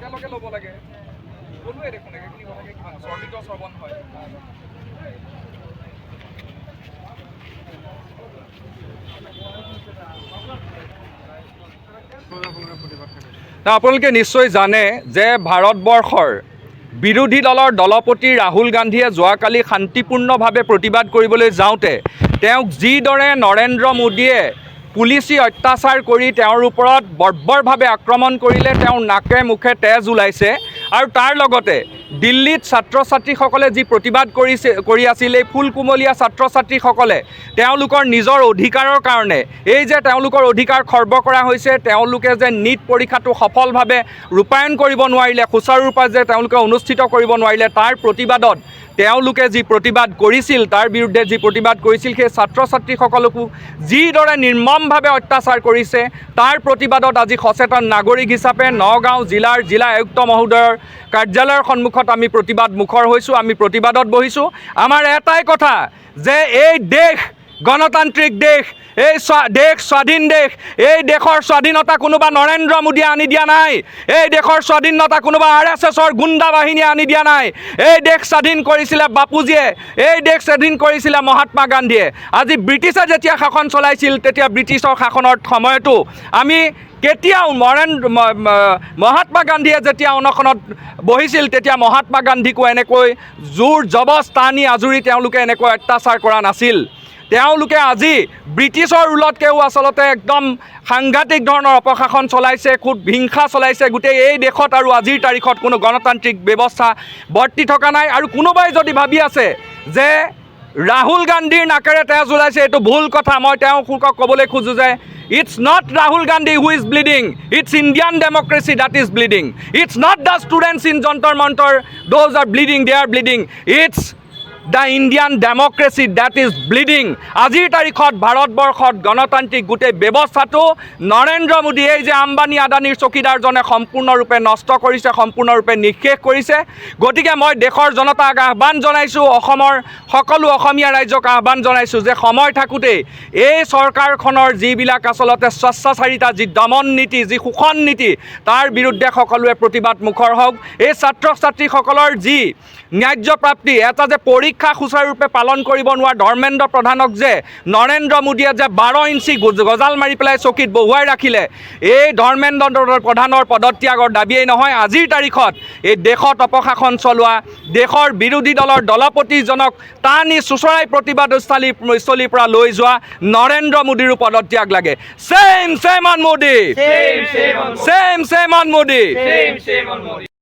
একেলগে ল'ব লাগে ক'লোৱে দেখোন একেখিনি কথাকে কিমান চৰ্বিত শ্ৰৱণ হয় আপোনালোকে নিশ্চয় জানে যে ভাৰতবৰ্ষৰ বিৰোধী দলৰ দলপতি ৰাহুল গান্ধীয়ে যোৱাকালি শান্তিপূৰ্ণভাৱে প্ৰতিবাদ কৰিবলৈ যাওঁতে তেওঁক যিদৰে নৰেন্দ্ৰ মোদীয়ে পুলিচি অত্যাচাৰ কৰি তেওঁৰ ওপৰত বৰ্বৰভাৱে আক্ৰমণ কৰিলে তেওঁৰ নাকে মুখে তেজ ওলাইছে আৰু তাৰ লগতে দিল্লীত ছাত্ৰ ছাত্ৰীসকলে যি প্ৰতিবাদ কৰি আছিল এই ফুলকুমলীয়া ছাত্ৰ ছাত্ৰীসকলে তেওঁলোকৰ নিজৰ অধিকাৰৰ কাৰণে এই যে তেওঁলোকৰ অধিকাৰ খৰ্ব কৰা হৈছে তেওঁলোকে যে নীট পৰীক্ষাটো সফলভাৱে ৰূপায়ণ কৰিব নোৱাৰিলে সুচাৰুৰূপে যে তেওঁলোকে অনুষ্ঠিত কৰিব নোৱাৰিলে তাৰ প্ৰতিবাদত তেওঁলোকে যি প্ৰতিবাদ কৰিছিল তাৰ বিৰুদ্ধে যি প্ৰতিবাদ কৰিছিল সেই ছাত্ৰ ছাত্ৰীসকলকো যিদৰে নিৰ্মমভাৱে অত্যাচাৰ কৰিছে তাৰ প্ৰতিবাদত আজি সচেতন নাগৰিক হিচাপে নগাঁও জিলা আয়ুক্ত মহোদয়ৰ কাৰ্যালয়ৰ সন্মুখত আমি প্ৰতিবাদ মুখৰ হৈছোঁ আমি প্ৰতিবাদত বহিছোঁ আমাৰ এটাই কথা যে এই দেশ গণতান্ত্ৰিক দেশ এই দেশ স্বাধীন দেশ এই দেশৰ স্বাধীনতা কোনোবা নৰেন্দ্ৰ মোদীয়ে আনি দিয়া নাই এই দেশৰ স্বাধীনতা কোনোবা RSSৰ গুণ্ডা বাহিনীয়ে আনি দিয়া নাই এই দেশ স্বাধীন কৰিছিলে বাপুজীয়ে এই দেশ স্বাধীন কৰিছিলে মহাত্মা গান্ধীয়ে আজি ব্ৰিটিছে যেতিয়া শাসন চলাইছিল তেতিয়া ব্ৰিটিছৰ শাসনৰ সময়তো আমি কেতিয়াও মহাত্মা গান্ধীয়ে যেতিয়া অনশনত বহিছিল তেতিয়া মহাত্মা গান্ধীকো এনেকৈ জোৰ জবস্তি টানি আজুৰি তেওঁলোকে এনেকৈ অত্যাচাৰ কৰা নাছিল তেওঁলোকে আজি ব্ৰিটিছৰ ৰুলতকৈও আচলতে একদম সাংঘাতিক ধৰণৰ অপশাসন চলাইছে খুব হিংসা চলাইছে গোটেই এই দেশত আৰু আজিৰ তাৰিখত কোনো গণতান্ত্ৰিক ব্যৱস্থা বৰ্তি থকা নাই আৰু কোনোবাই যদি ভাবি আছে যে ৰাহুল গান্ধীৰ নাকেৰে তেজ ওলাইছে এইটো ভুল কথা মই তেওঁলোকক ক'বলৈ খোজোঁ যে it's not Rahul Gandhi who is bleeding, it's Indian democracy that is bleeding. It's not the students in Jantar Mantar, those are bleeding, they are bleeding. It's the Indian democracy that is bleeding. আজিৰ তাৰিখত ভাৰতবৰ্ষত গণতান্ত্ৰিক গোটেই ব্যৱস্থাটো নৰেন্দ্ৰ মোদী এই যে আম্বানী আদানীৰ চকীদাৰজনে সম্পূৰ্ণৰূপে নষ্ট কৰিছে সম্পূৰ্ণৰূপে নিঃশেষ কৰিছে গতিকে মই দেশৰ জনতাক আহ্বান জনাইছোঁ অসমৰ সকলো অসমীয়া ৰাইজক আহ্বান জনাইছোঁ যে সময় থাকোঁতেই এই চৰকাৰখনৰ যিবিলাক আচলতে স্বচ্ছাচাৰিতা যি দমন নীতি যি শোষণ নীতি তাৰ বিৰুদ্ধে সকলোৱে প্ৰতিবাদ মুখৰ হওক এই ছাত্ৰ ছাত্ৰীসকলৰ যি ন্যায্য প্ৰাপ্তি এটা যে পৰীক্ষা সুচাৰুৰূপে পালন কৰিব নোৱাৰা ধৰ্মেন্দ্ৰ প্ৰধানক যে নৰেন্দ্ৰ মোদীয়ে যে 12 ইঞ্চি গজাল মাৰি পেলাই চকীত বহুৱাই ৰাখিলে এই ধৰ্মেন্দ্ৰ প্ৰধানৰ পদত্যাগৰ দাবীয়েই নহয় আজিৰ তাৰিখত এই দেশত অপশাসন চলোৱা দেশৰ বিৰোধী দলৰ দলপতিজনক টানি চুচৰাই প্ৰতিবাদস্থলীৰ পৰা লৈ যোৱা নৰেন্দ্ৰ মোদীৰো পদত্যাগ লাগে চেম অন মোদী